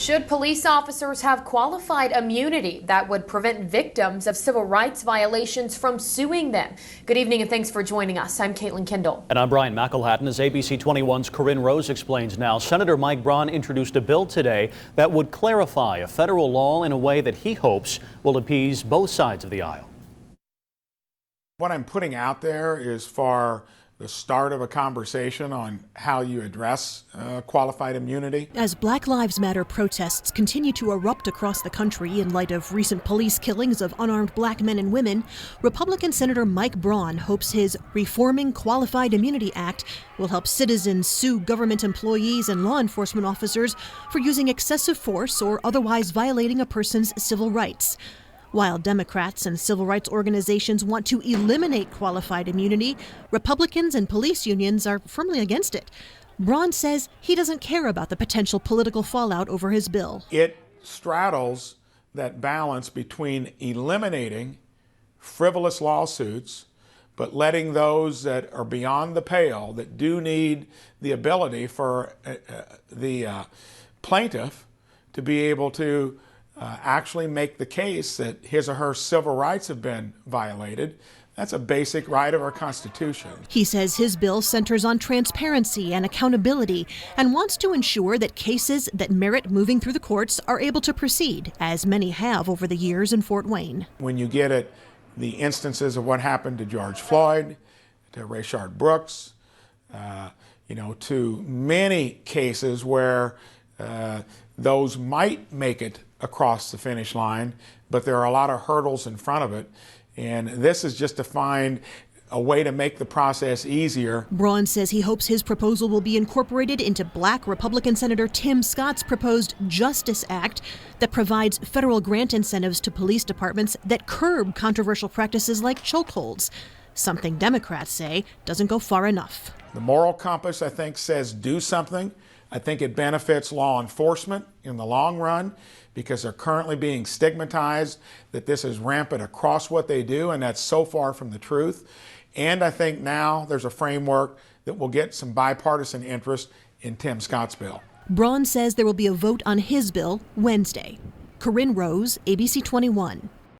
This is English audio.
Should police officers have qualified immunity that would prevent victims of civil rights violations from suing them? Good evening and thanks for joining us. I'm Caitlin Kendall. And I'm Brian McElhatton. As ABC 21's Corinne Rose explains now, Senator Mike Braun introduced a bill today that would clarify a federal law in a way that he hopes will appease both sides of the aisle. What I'm putting out there is for the start of a conversation on how you address qualified immunity. As Black Lives Matter protests continue to erupt across the country in light of recent police killings of unarmed black men and women, Republican Senator Mike Braun hopes his Reforming Qualified Immunity Act will help citizens sue government employees and law enforcement officers for using excessive force or otherwise violating a person's civil rights. While Democrats and civil rights organizations want to eliminate qualified immunity, Republicans and police unions are firmly against it. Braun says he doesn't care about the potential political fallout over his bill. It straddles that balance between eliminating frivolous lawsuits, but letting those that are beyond the pale, that do need the ability for the plaintiff to be able to actually make the case that his or her civil rights have been violated. That's a basic right of our Constitution. He says his bill centers on transparency and accountability and wants to ensure that cases that merit moving through the courts are able to proceed, as many have over the years in Fort Wayne. When you get at the instances of what happened to George Floyd, to Rayshard Brooks, to many cases where those might make it across the finish line, but there are a lot of hurdles in front of it. And this is just to find a way to make the process easier. Braun says he hopes his proposal will be incorporated into Black Republican Senator Tim Scott's proposed Justice Act that provides federal grant incentives to police departments that curb controversial practices like chokeholds, something Democrats say doesn't go far enough. The moral compass, I think, says do something. I think it benefits law enforcement in the long run because they're currently being stigmatized that this is rampant across what they do, and that's so far from the truth. And I think now there's a framework that will get some bipartisan interest in Tim Scott's bill. Braun says there will be a vote on his bill Wednesday. Corinne Rose, ABC 21.